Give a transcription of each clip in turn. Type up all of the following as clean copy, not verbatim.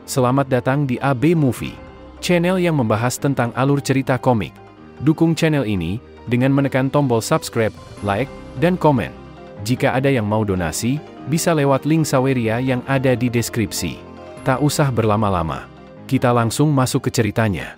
Selamat datang di AB Movie, channel yang membahas tentang alur cerita komik. Dukung channel ini dengan menekan tombol subscribe, like, dan komen. Jika ada yang mau donasi, bisa lewat link Saweria yang ada di deskripsi. Tak usah berlama-lama, kita langsung masuk ke ceritanya.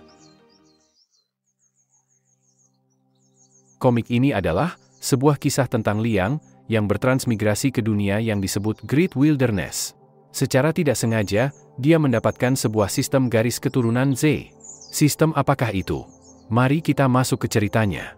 Komik ini adalah sebuah kisah tentang Liang yang bertransmigrasi ke dunia yang disebut Great Wilderness. Secara tidak sengaja, dia mendapatkan sebuah sistem garis keturunan Z. Sistem apakah itu? Mari kita masuk ke ceritanya.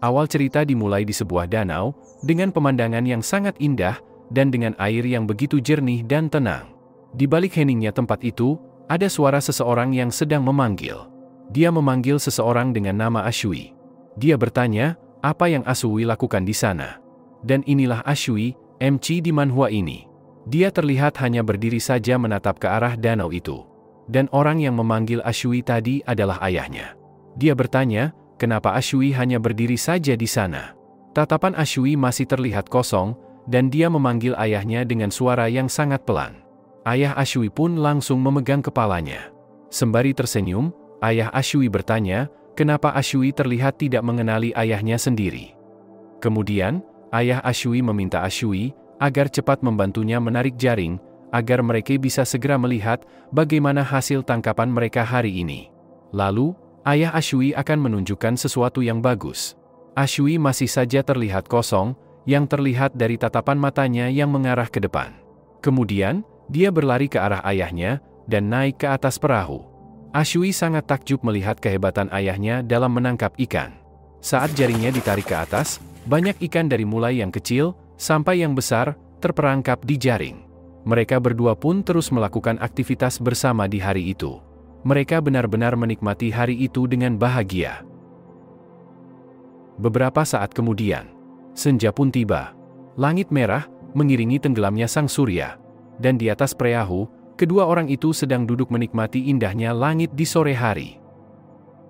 Awal cerita dimulai di sebuah danau, dengan pemandangan yang sangat indah, dan dengan air yang begitu jernih dan tenang. Di balik heningnya tempat itu, ada suara seseorang yang sedang memanggil. Dia memanggil seseorang dengan nama Ashui. Dia bertanya, apa yang Ashui lakukan di sana? Dan inilah Ashui, MC di manhwa ini. Dia terlihat hanya berdiri saja menatap ke arah danau itu. Dan orang yang memanggil Ashui tadi adalah ayahnya. Dia bertanya, kenapa Ashui hanya berdiri saja di sana? Tatapan Ashui masih terlihat kosong, dan dia memanggil ayahnya dengan suara yang sangat pelan. Ayah Ashui pun langsung memegang kepalanya. Sembari tersenyum, ayah Ashui bertanya, kenapa Ashui terlihat tidak mengenali ayahnya sendiri. Kemudian, ayah Ashui meminta Ashui agar cepat membantunya menarik jaring, agar mereka bisa segera melihat bagaimana hasil tangkapan mereka hari ini. Lalu, ayah Ashui akan menunjukkan sesuatu yang bagus. Ashui masih saja terlihat kosong, yang terlihat dari tatapan matanya yang mengarah ke depan. Kemudian, dia berlari ke arah ayahnya, dan naik ke atas perahu. Ashui sangat takjub melihat kehebatan ayahnya dalam menangkap ikan. Saat jaringnya ditarik ke atas, banyak ikan dari mulai yang kecil, sampai yang besar, terperangkap di jaring. Mereka berdua pun terus melakukan aktivitas bersama di hari itu. Mereka benar-benar menikmati hari itu dengan bahagia. Beberapa saat kemudian, senja pun tiba. Langit merah, mengiringi tenggelamnya sang surya. Dan di atas perahu, kedua orang itu sedang duduk menikmati indahnya langit di sore hari.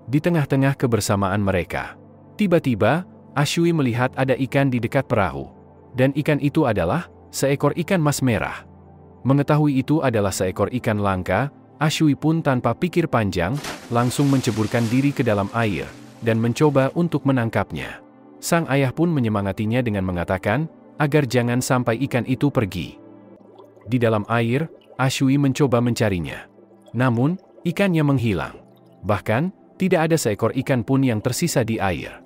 Di tengah-tengah kebersamaan mereka, tiba-tiba, Ashui melihat ada ikan di dekat perahu. Dan ikan itu adalah seekor ikan mas merah. Mengetahui itu adalah seekor ikan langka, Ashui pun tanpa pikir panjang, langsung menceburkan diri ke dalam air, dan mencoba untuk menangkapnya. Sang ayah pun menyemangatinya dengan mengatakan, agar jangan sampai ikan itu pergi. Di dalam air, Ashui mencoba mencarinya. Namun, ikannya menghilang. Bahkan, tidak ada seekor ikan pun yang tersisa di air.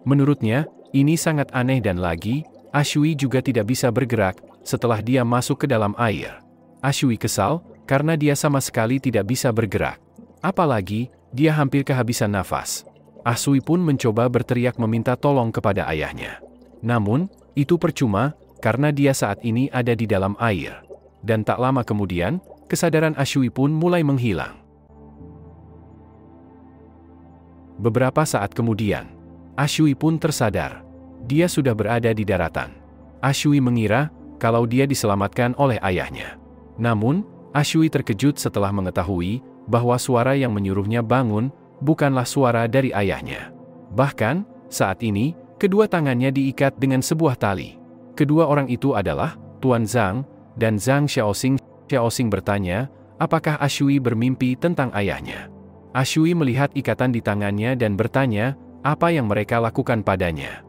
Menurutnya, ini sangat aneh dan lagi, Ashui juga tidak bisa bergerak setelah dia masuk ke dalam air. Ashui kesal, karena dia sama sekali tidak bisa bergerak. Apalagi, dia hampir kehabisan nafas. Ashui pun mencoba berteriak meminta tolong kepada ayahnya. Namun, itu percuma, karena dia saat ini ada di dalam air. Dan tak lama kemudian, kesadaran Ashui pun mulai menghilang. Beberapa saat kemudian, Ashui pun tersadar. Dia sudah berada di daratan. Ashui mengira kalau dia diselamatkan oleh ayahnya. Namun, Ashui terkejut setelah mengetahui bahwa suara yang menyuruhnya bangun bukanlah suara dari ayahnya. Bahkan, saat ini, kedua tangannya diikat dengan sebuah tali. Kedua orang itu adalah Tuan Zhang dan Zhang Xiaoxing. Xiaoxing bertanya, apakah Ashui bermimpi tentang ayahnya? Ashui melihat ikatan di tangannya dan bertanya, apa yang mereka lakukan padanya.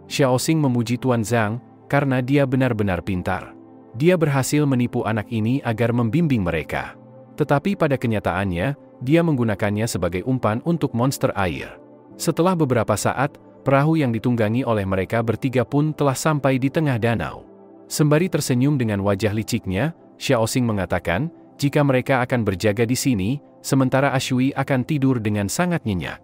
Xiaoxing memuji Tuan Zhang, karena dia benar-benar pintar. Dia berhasil menipu anak ini agar membimbing mereka. Tetapi pada kenyataannya, dia menggunakannya sebagai umpan untuk monster air. Setelah beberapa saat, perahu yang ditunggangi oleh mereka bertiga pun telah sampai di tengah danau. Sembari tersenyum dengan wajah liciknya, Xiaoxing mengatakan, jika mereka akan berjaga di sini, sementara Ashui akan tidur dengan sangat nyenyak.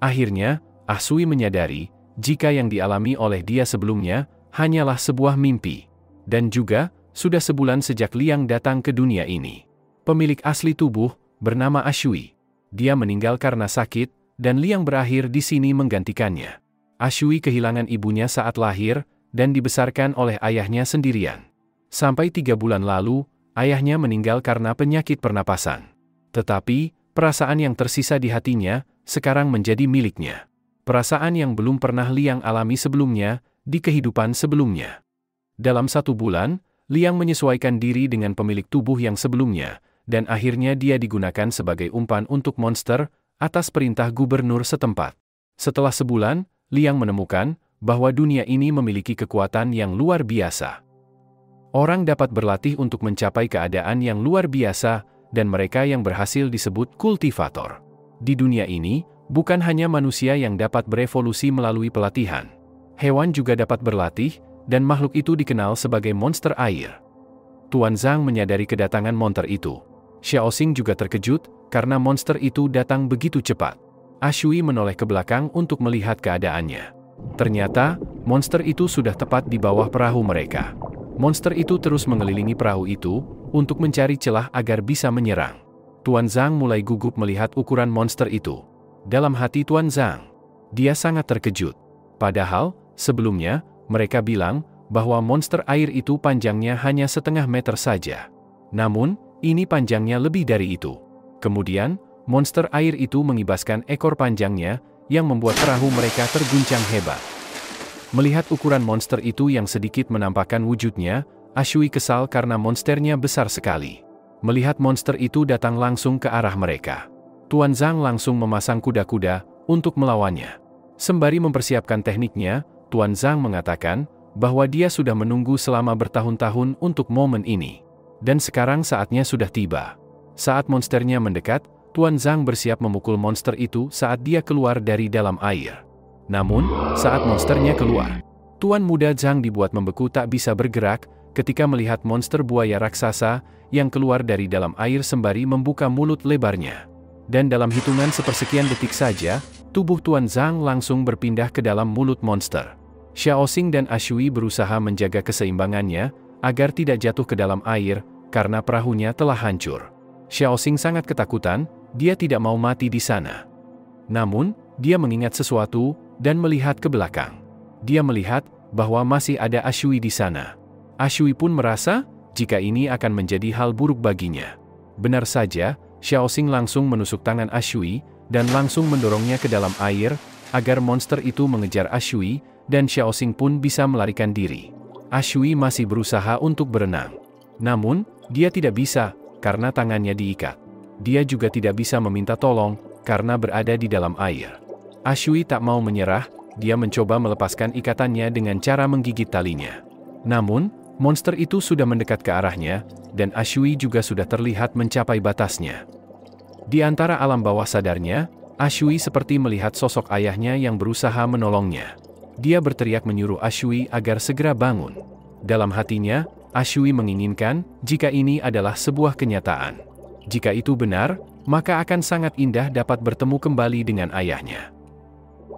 Akhirnya, Ashui menyadari, jika yang dialami oleh dia sebelumnya, hanyalah sebuah mimpi. Dan juga, sudah sebulan sejak Liang datang ke dunia ini. Pemilik asli tubuh, bernama Ashui. Dia meninggal karena sakit, dan Liang berakhir di sini menggantikannya. Ashui kehilangan ibunya saat lahir, dan dibesarkan oleh ayahnya sendirian. Sampai 3 bulan lalu, ayahnya meninggal karena penyakit pernapasan. Tetapi, perasaan yang tersisa di hatinya, sekarang menjadi miliknya. Perasaan yang belum pernah Liang alami sebelumnya, di kehidupan sebelumnya. Dalam 1 bulan, Liang menyesuaikan diri dengan pemilik tubuh yang sebelumnya, dan akhirnya dia digunakan sebagai umpan untuk monster, atas perintah gubernur setempat. Setelah sebulan, Liang menemukan bahwa dunia ini memiliki kekuatan yang luar biasa. Orang dapat berlatih untuk mencapai keadaan yang luar biasa, dan mereka yang berhasil disebut kultivator. Di dunia ini, bukan hanya manusia yang dapat berevolusi melalui pelatihan. Hewan juga dapat berlatih, dan makhluk itu dikenal sebagai monster air. Tuan Zhang menyadari kedatangan monster itu. Xiaoxing juga terkejut, karena monster itu datang begitu cepat. Ashui menoleh ke belakang untuk melihat keadaannya. Ternyata, monster itu sudah tepat di bawah perahu mereka. Monster itu terus mengelilingi perahu itu, untuk mencari celah agar bisa menyerang. Tuan Zhang mulai gugup melihat ukuran monster itu. Dalam hati Tuan Zhang, dia sangat terkejut. Padahal, sebelumnya, mereka bilang bahwa monster air itu panjangnya hanya setengah meter saja. Namun, ini panjangnya lebih dari itu. Kemudian, monster air itu mengibaskan ekor panjangnya, yang membuat perahu mereka terguncang hebat. Melihat ukuran monster itu yang sedikit menampakkan wujudnya, Ashui kesal karena monsternya besar sekali. Melihat monster itu datang langsung ke arah mereka. Tuan Zhang langsung memasang kuda-kuda untuk melawannya. Sembari mempersiapkan tekniknya, Tuan Zhang mengatakan bahwa dia sudah menunggu selama bertahun-tahun untuk momen ini. Dan sekarang saatnya sudah tiba. Saat monsternya mendekat, Tuan Zhang bersiap memukul monster itu saat dia keluar dari dalam air. Namun, saat monsternya keluar, Tuan Muda Zhang dibuat membeku tak bisa bergerak ketika melihat monster buaya raksasa yang keluar dari dalam air sembari membuka mulut lebarnya. Dan dalam hitungan sepersekian detik saja, tubuh Tuan Zhang langsung berpindah ke dalam mulut monster. Xiaoxing dan Ashui berusaha menjaga keseimbangannya, agar tidak jatuh ke dalam air, karena perahunya telah hancur. Xiaoxing sangat ketakutan, dia tidak mau mati di sana. Namun, dia mengingat sesuatu, dan melihat ke belakang. Dia melihat bahwa masih ada Ashui di sana. Ashui pun merasa, jika ini akan menjadi hal buruk baginya. Benar saja, Xiaoxing langsung menusuk tangan Ashui, dan langsung mendorongnya ke dalam air, agar monster itu mengejar Ashui, dan Xiaoxing pun bisa melarikan diri. Ashui masih berusaha untuk berenang. Namun, dia tidak bisa, karena tangannya diikat. Dia juga tidak bisa meminta tolong, karena berada di dalam air. Ashui tak mau menyerah, dia mencoba melepaskan ikatannya dengan cara menggigit talinya. Namun, monster itu sudah mendekat ke arahnya, dan Ashui juga sudah terlihat mencapai batasnya. Di antara alam bawah sadarnya, Ashui seperti melihat sosok ayahnya yang berusaha menolongnya. Dia berteriak menyuruh Ashui agar segera bangun. Dalam hatinya, Ashui menginginkan jika ini adalah sebuah kenyataan. Jika itu benar, maka akan sangat indah dapat bertemu kembali dengan ayahnya.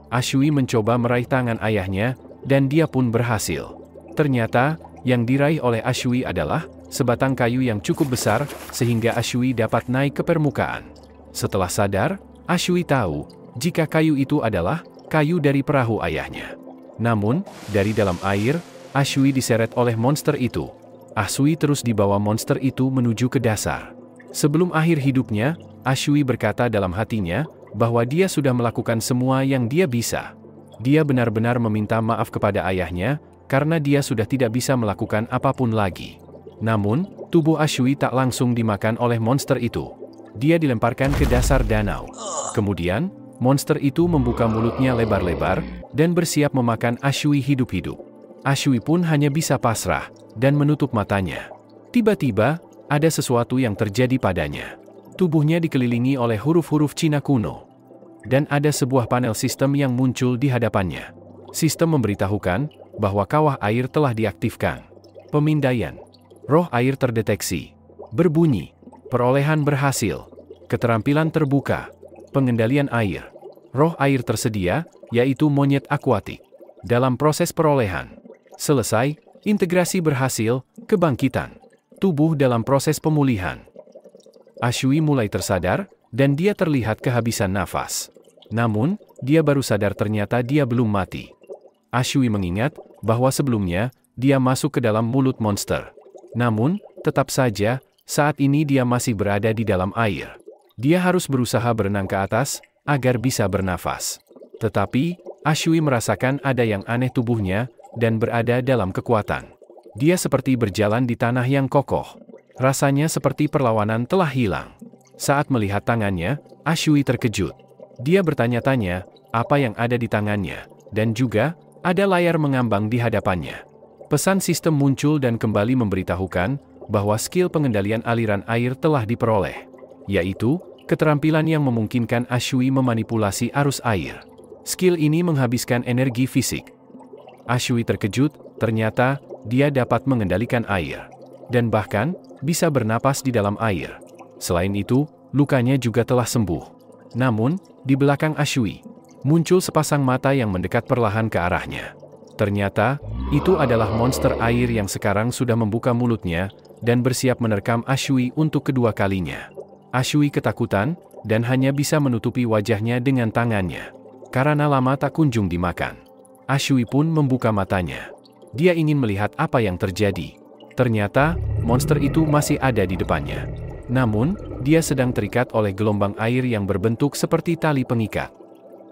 Ashui mencoba meraih tangan ayahnya, dan dia pun berhasil. Ternyata, yang diraih oleh Ashui adalah sebatang kayu yang cukup besar, sehingga Ashui dapat naik ke permukaan. Setelah sadar, Ashui tahu jika kayu itu adalah kayu dari perahu ayahnya. Namun, dari dalam air, Ashui diseret oleh monster itu. Ashui terus dibawa monster itu menuju ke dasar. Sebelum akhir hidupnya, Ashui berkata dalam hatinya bahwa dia sudah melakukan semua yang dia bisa. Dia benar-benar meminta maaf kepada ayahnya, karena dia sudah tidak bisa melakukan apapun lagi. Namun, tubuh Ashui tak langsung dimakan oleh monster itu. Dia dilemparkan ke dasar danau. Kemudian, monster itu membuka mulutnya lebar-lebar, dan bersiap memakan Ashui hidup-hidup. Ashui pun hanya bisa pasrah, dan menutup matanya. Tiba-tiba, ada sesuatu yang terjadi padanya. Tubuhnya dikelilingi oleh huruf-huruf Cina kuno. Dan ada sebuah panel sistem yang muncul di hadapannya. Sistem memberitahukan bahwa kawah air telah diaktifkan. Pemindaian. Roh air terdeteksi. Berbunyi. Perolehan berhasil. Keterampilan terbuka. Pengendalian air. Roh air tersedia, yaitu monyet akuatik. Dalam proses perolehan. Selesai, integrasi berhasil, kebangkitan. Tubuh dalam proses pemulihan. Ashui mulai tersadar, dan dia terlihat kehabisan nafas. Namun, dia baru sadar ternyata dia belum mati. Ashui mengingat bahwa sebelumnya, dia masuk ke dalam mulut monster. Namun, tetap saja, saat ini dia masih berada di dalam air. Dia harus berusaha berenang ke atas, agar bisa bernafas. Tetapi, Ashui merasakan ada yang aneh tubuhnya, dan berada dalam kekuatan. Dia seperti berjalan di tanah yang kokoh. Rasanya seperti perlawanan telah hilang. Saat melihat tangannya, Ashui terkejut. Dia bertanya-tanya, apa yang ada di tangannya, dan juga, ada layar mengambang di hadapannya. Pesan sistem muncul dan kembali memberitahukan, bahwa skill pengendalian aliran air telah diperoleh. Yaitu, keterampilan yang memungkinkan Ashui memanipulasi arus air. Skill ini menghabiskan energi fisik. Ashui terkejut, ternyata, dia dapat mengendalikan air. Dan bahkan, bisa bernapas di dalam air. Selain itu, lukanya juga telah sembuh. Namun, di belakang Ashui, muncul sepasang mata yang mendekat perlahan ke arahnya. Ternyata, itu adalah monster air yang sekarang sudah membuka mulutnya, dan bersiap menerkam Ashui untuk kedua kalinya. Ashui ketakutan, dan hanya bisa menutupi wajahnya dengan tangannya. Karena lama tak kunjung dimakan. Ashui pun membuka matanya. Dia ingin melihat apa yang terjadi. Ternyata, monster itu masih ada di depannya. Namun, dia sedang terikat oleh gelombang air yang berbentuk seperti tali pengikat.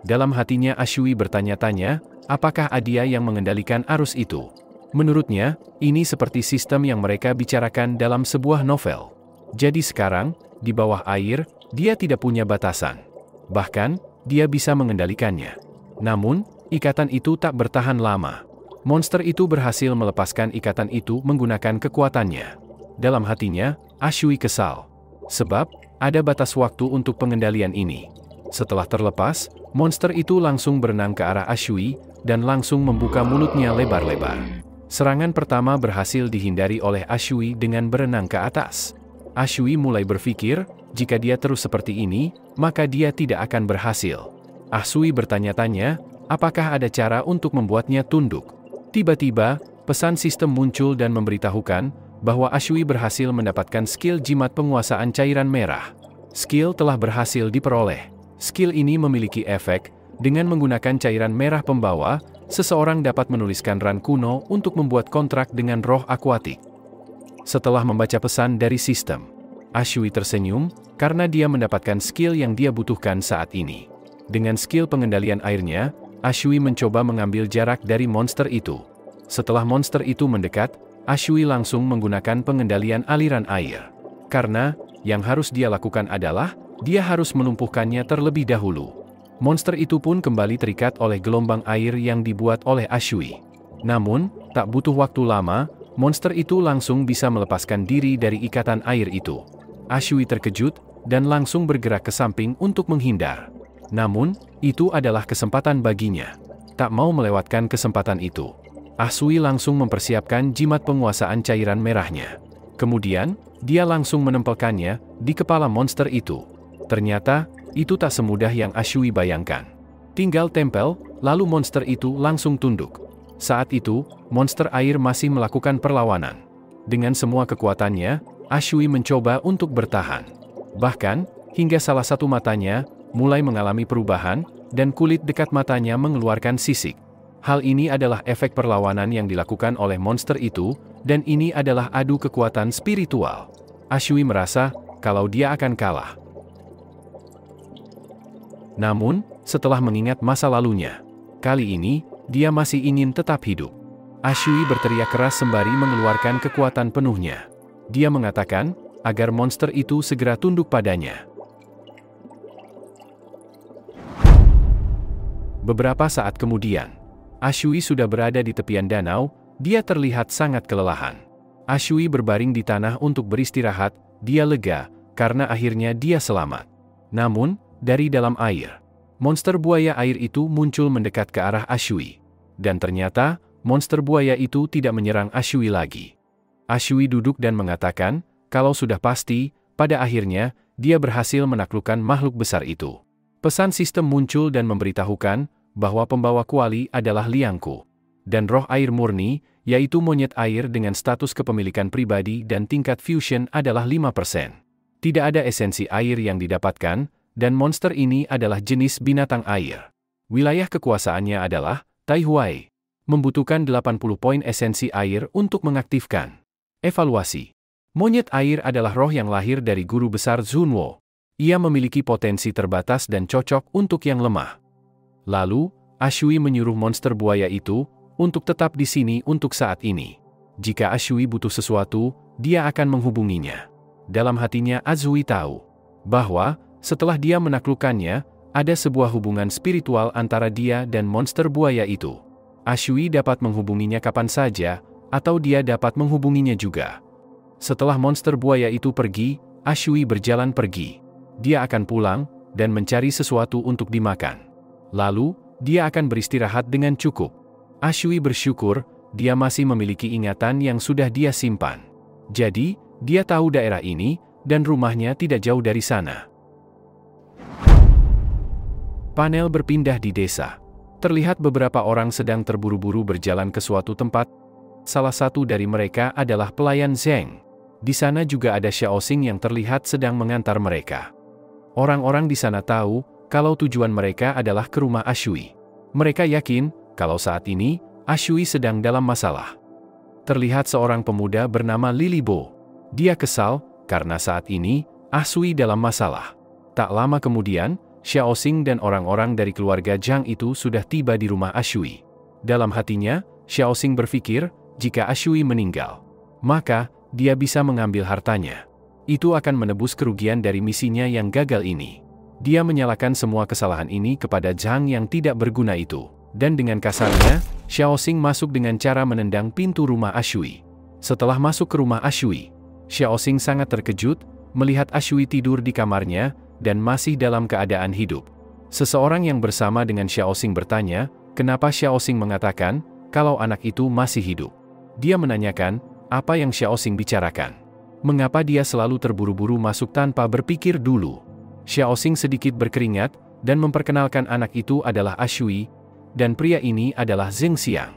Dalam hatinya Ashui bertanya-tanya, apakah dia yang mengendalikan arus itu? Menurutnya, ini seperti sistem yang mereka bicarakan dalam sebuah novel. Jadi sekarang, di bawah air, dia tidak punya batasan. Bahkan, dia bisa mengendalikannya. Namun, ikatan itu tak bertahan lama. Monster itu berhasil melepaskan ikatan itu menggunakan kekuatannya. Dalam hatinya, Ashui kesal. Sebab, ada batas waktu untuk pengendalian ini. Setelah terlepas, monster itu langsung berenang ke arah Ashui, dan langsung membuka mulutnya lebar-lebar. Serangan pertama berhasil dihindari oleh Ashui dengan berenang ke atas. Ashui mulai berpikir, jika dia terus seperti ini, maka dia tidak akan berhasil. Ashui bertanya-tanya, apakah ada cara untuk membuatnya tunduk? Tiba-tiba, pesan sistem muncul dan memberitahukan, bahwa Ashui berhasil mendapatkan skill jimat penguasaan cairan merah. Skill telah berhasil diperoleh. Skill ini memiliki efek, dengan menggunakan cairan merah pembawa, seseorang dapat menuliskan ran kuno untuk membuat kontrak dengan roh akuatik. Setelah membaca pesan dari sistem, Ashui tersenyum, karena dia mendapatkan skill yang dia butuhkan saat ini. Dengan skill pengendalian airnya, Ashui mencoba mengambil jarak dari monster itu. Setelah monster itu mendekat, Ashui langsung menggunakan pengendalian aliran air. Karena, yang harus dia lakukan adalah, dia harus melumpuhkannya terlebih dahulu. Monster itu pun kembali terikat oleh gelombang air yang dibuat oleh Ashui. Namun, tak butuh waktu lama, monster itu langsung bisa melepaskan diri dari ikatan air itu. Ashui terkejut, dan langsung bergerak ke samping untuk menghindar. Namun, itu adalah kesempatan baginya. Tak mau melewatkan kesempatan itu. Ashui langsung mempersiapkan jimat penguasaan cairan merahnya. Kemudian, dia langsung menempelkannya di kepala monster itu. Ternyata, itu tak semudah yang Ashui bayangkan. Tinggal tempel, lalu monster itu langsung tunduk. Saat itu, monster air masih melakukan perlawanan. Dengan semua kekuatannya, Ashui mencoba untuk bertahan. Bahkan, hingga salah satu matanya mulai mengalami perubahan, dan kulit dekat matanya mengeluarkan sisik. Hal ini adalah efek perlawanan yang dilakukan oleh monster itu, dan ini adalah adu kekuatan spiritual. Ashui merasa, kalau dia akan kalah. Namun, setelah mengingat masa lalunya, kali ini, dia masih ingin tetap hidup. Ashui berteriak keras sembari mengeluarkan kekuatan penuhnya. Dia mengatakan, agar monster itu segera tunduk padanya. Beberapa saat kemudian, Ashui sudah berada di tepian danau, dia terlihat sangat kelelahan. Ashui berbaring di tanah untuk beristirahat, dia lega, karena akhirnya dia selamat. Namun, dari dalam air, monster buaya air itu muncul mendekat ke arah Ashui. Dan ternyata, monster buaya itu tidak menyerang Ashui lagi. Ashui duduk dan mengatakan, kalau sudah pasti, pada akhirnya, dia berhasil menaklukkan makhluk besar itu. Pesan sistem muncul dan memberitahukan, bahwa pembawa kuali adalah Liangku. Dan roh air murni, yaitu monyet air dengan status kepemilikan pribadi dan tingkat fusion adalah 5%. Tidak ada esensi air yang didapatkan, dan monster ini adalah jenis binatang air. Wilayah kekuasaannya adalah Taihuai. Membutuhkan 80 poin esensi air untuk mengaktifkan. Evaluasi. Monyet air adalah roh yang lahir dari guru besar Zunwo. Ia memiliki potensi terbatas dan cocok untuk yang lemah. Lalu, Ashui menyuruh monster buaya itu untuk tetap di sini untuk saat ini. Jika Ashui butuh sesuatu, dia akan menghubunginya. Dalam hatinya Azui tahu bahwa setelah dia menaklukkannya, ada sebuah hubungan spiritual antara dia dan monster buaya itu. Ashui dapat menghubunginya kapan saja, atau dia dapat menghubunginya juga. Setelah monster buaya itu pergi, Ashui berjalan pergi. Dia akan pulang dan mencari sesuatu untuk dimakan. Lalu, dia akan beristirahat dengan cukup. Ashui bersyukur, dia masih memiliki ingatan yang sudah dia simpan. Jadi, dia tahu daerah ini, dan rumahnya tidak jauh dari sana. Panel berpindah di desa. Terlihat beberapa orang sedang terburu-buru berjalan ke suatu tempat. Salah satu dari mereka adalah pelayan Zheng. Di sana juga ada Xiaoxing yang terlihat sedang mengantar mereka. Orang-orang di sana tahu kalau tujuan mereka adalah ke rumah Ashui. Mereka yakin kalau saat ini Ashui sedang dalam masalah. Terlihat seorang pemuda bernama Lili Bo. Dia kesal karena saat ini Ashui dalam masalah. Tak lama kemudian, Xiaoxing dan orang-orang dari keluarga Zhang itu sudah tiba di rumah Ashui. Dalam hatinya, Xiaoxing berpikir, jika Ashui meninggal, maka dia bisa mengambil hartanya. Itu akan menebus kerugian dari misinya yang gagal ini. Dia menyalahkan semua kesalahan ini kepada Zhang yang tidak berguna itu. Dan dengan kasarnya, Xiaoxing masuk dengan cara menendang pintu rumah Ashui. Setelah masuk ke rumah Ashui, Xiaoxing sangat terkejut melihat Ashui tidur di kamarnya dan masih dalam keadaan hidup. Seseorang yang bersama dengan Xiaoxing bertanya, kenapa Xiaoxing mengatakan kalau anak itu masih hidup. Dia menanyakan, apa yang Xiaoxing bicarakan? Mengapa dia selalu terburu-buru masuk tanpa berpikir dulu? Xiaoxing sedikit berkeringat, dan memperkenalkan anak itu adalah Ashui, dan pria ini adalah Zheng Xiang.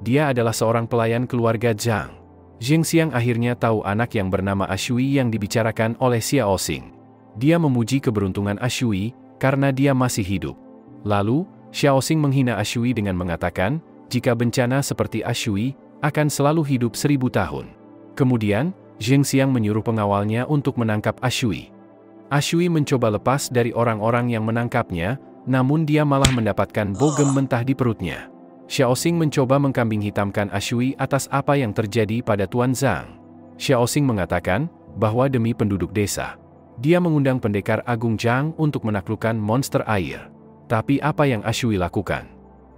Dia adalah seorang pelayan keluarga Zhang. Zheng Xiang akhirnya tahu anak yang bernama Ashui yang dibicarakan oleh Xiaoxing. Dia memuji keberuntungan Ashui, karena dia masih hidup. Lalu, Xiaoxing menghina Ashui dengan mengatakan, jika bencana seperti Ashui, akan selalu hidup 1000 tahun. Kemudian, Zheng Xiang menyuruh pengawalnya untuk menangkap Ashui. Ashui mencoba lepas dari orang-orang yang menangkapnya, namun dia malah mendapatkan bogem mentah di perutnya. Xiaoxing mencoba mengkambing hitamkan Ashui atas apa yang terjadi pada Tuan Zhang. Xiaoxing mengatakan bahwa demi penduduk desa, dia mengundang pendekar Agung Zhang untuk menaklukkan monster air. Tapi apa yang Ashui lakukan?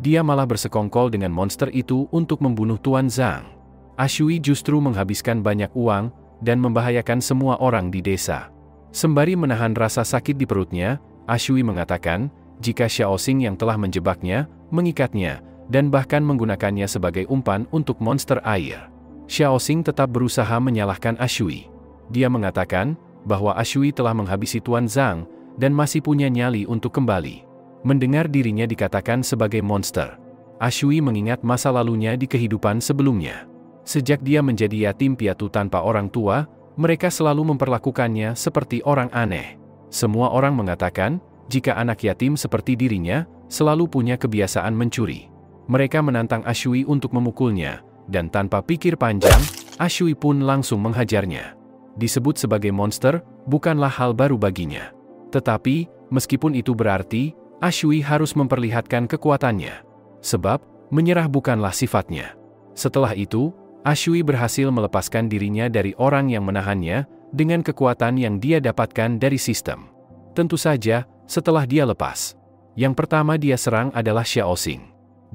Dia malah bersekongkol dengan monster itu untuk membunuh Tuan Zhang. Ashui justru menghabiskan banyak uang dan membahayakan semua orang di desa. Sembari menahan rasa sakit di perutnya, Ashui mengatakan, jika Xiaoxing yang telah menjebaknya, mengikatnya, dan bahkan menggunakannya sebagai umpan untuk monster air. Xiaoxing tetap berusaha menyalahkan Ashui. Dia mengatakan bahwa Ashui telah menghabisi Tuan Zhang dan masih punya nyali untuk kembali. Mendengar dirinya dikatakan sebagai monster, Ashui mengingat masa lalunya di kehidupan sebelumnya. Sejak dia menjadi yatim piatu tanpa orang tua, mereka selalu memperlakukannya seperti orang aneh. Semua orang mengatakan, jika anak yatim seperti dirinya, selalu punya kebiasaan mencuri. Mereka menantang Ashui untuk memukulnya, dan tanpa pikir panjang, Ashui pun langsung menghajarnya. Disebut sebagai monster, bukanlah hal baru baginya. Tetapi, meskipun itu berarti, Ashui harus memperlihatkan kekuatannya. Sebab, menyerah bukanlah sifatnya. Setelah itu, Ashui berhasil melepaskan dirinya dari orang yang menahannya, dengan kekuatan yang dia dapatkan dari sistem. Tentu saja, setelah dia lepas, yang pertama dia serang adalah Xiaoxing.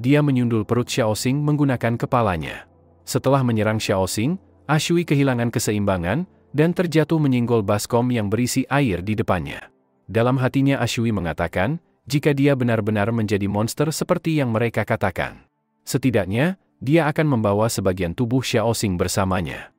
Dia menyundul perut Xiaoxing menggunakan kepalanya. Setelah menyerang Xiaoxing, Ashui kehilangan keseimbangan, dan terjatuh menyinggol baskom yang berisi air di depannya. Dalam hatinya Ashui mengatakan, jika dia benar-benar menjadi monster seperti yang mereka katakan, setidaknya, dia akan membawa sebagian tubuh Xiaoxing bersamanya.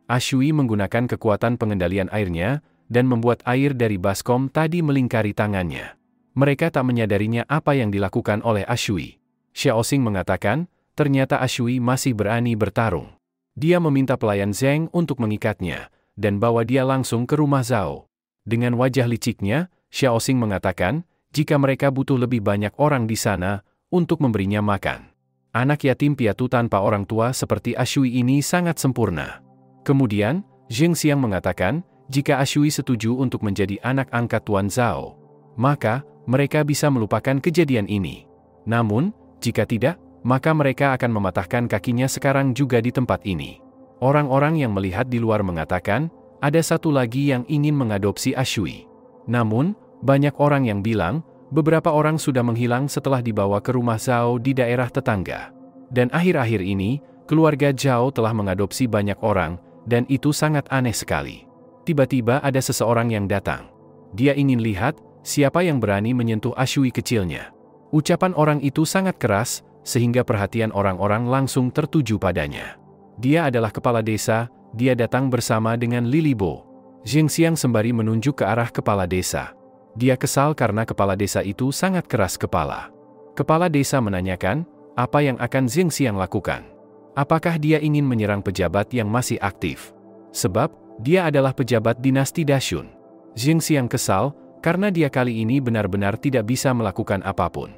Ashui menggunakan kekuatan pengendalian airnya, dan membuat air dari baskom tadi melingkari tangannya. Mereka tak menyadarinya apa yang dilakukan oleh Ashui. Xiaoxing mengatakan, ternyata Ashui masih berani bertarung. Dia meminta pelayan Zheng untuk mengikatnya, dan bawa dia langsung ke rumah Zhao. Dengan wajah liciknya, Xiaoxing mengatakan, jika mereka butuh lebih banyak orang di sana, untuk memberinya makan. Anak yatim piatu tanpa orang tua seperti Ashui ini sangat sempurna. Kemudian, Zheng Xiang mengatakan, jika Ashui setuju untuk menjadi anak angkat Tuan Zhao, maka mereka bisa melupakan kejadian ini. Namun, jika tidak, maka mereka akan mematahkan kakinya sekarang juga di tempat ini. Orang-orang yang melihat di luar mengatakan, ada satu lagi yang ingin mengadopsi Ashui. Namun, banyak orang yang bilang, beberapa orang sudah menghilang setelah dibawa ke rumah Zhao di daerah tetangga. Dan akhir-akhir ini, keluarga Zhao telah mengadopsi banyak orang, dan itu sangat aneh sekali. Tiba-tiba ada seseorang yang datang. Dia ingin lihat, siapa yang berani menyentuh Ashui kecilnya. Ucapan orang itu sangat keras, sehingga perhatian orang-orang langsung tertuju padanya. Dia adalah kepala desa, dia datang bersama dengan Lili Bo. Zhengxiang sembari menunjuk ke arah kepala desa. Dia kesal karena kepala desa itu sangat keras kepala. Kepala desa menanyakan, apa yang akan Zhengxiang lakukan? Apakah dia ingin menyerang pejabat yang masih aktif? Sebab, dia adalah pejabat dinasti Dashun. Zhengxiang kesal, karena dia kali ini benar-benar tidak bisa melakukan apapun.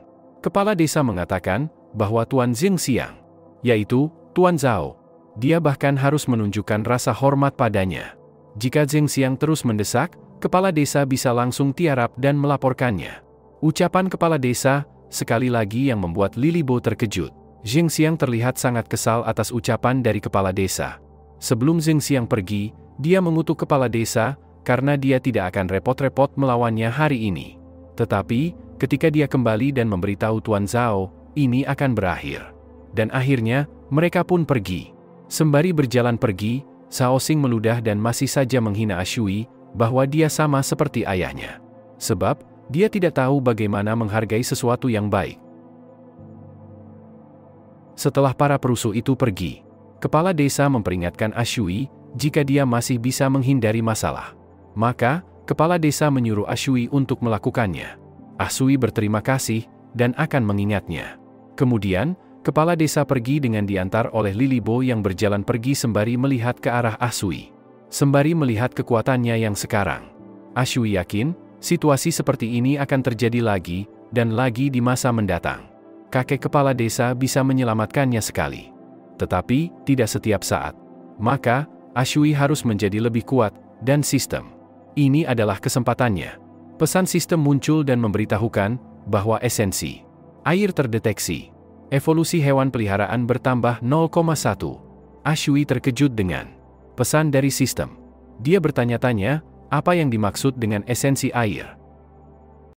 Kepala desa mengatakan, bahwa Tuan Zhengxiang, yaitu, Tuan Zhao, dia bahkan harus menunjukkan rasa hormat padanya. Jika Zhengxiang terus mendesak, kepala desa bisa langsung tiarap dan melaporkannya. Ucapan kepala desa, sekali lagi yang membuat Lili Bo terkejut. Zhengxiang terlihat sangat kesal atas ucapan dari kepala desa. Sebelum Zhengxiang pergi, dia mengutuk kepala desa, karena dia tidak akan repot-repot melawannya hari ini. Tetapi, ketika dia kembali dan memberitahu Tuan Zhao, ini akan berakhir. Dan akhirnya, mereka pun pergi. Sembari berjalan pergi, Zhao Xing meludah dan masih saja menghina Ashui, bahwa dia sama seperti ayahnya. Sebab, dia tidak tahu bagaimana menghargai sesuatu yang baik. Setelah para perusuh itu pergi, kepala desa memperingatkan Ashui, jika dia masih bisa menghindari masalah. Maka, kepala desa menyuruh Ashui untuk melakukannya. Ashui berterima kasih, dan akan mengingatnya. Kemudian, kepala desa pergi dengan diantar oleh Lili Bo yang berjalan pergi sembari melihat ke arah Ashui. Sembari melihat kekuatannya yang sekarang. Ashui yakin, situasi seperti ini akan terjadi lagi, dan lagi di masa mendatang. Kakek kepala desa bisa menyelamatkannya sekali. Tetapi, tidak setiap saat. Maka, Ashui harus menjadi lebih kuat, dan sistem. Ini adalah kesempatannya. Pesan sistem muncul dan memberitahukan, bahwa esensi air terdeteksi. Evolusi hewan peliharaan bertambah 0,1. Ashui terkejut dengan pesan dari sistem. Dia bertanya-tanya, apa yang dimaksud dengan esensi air?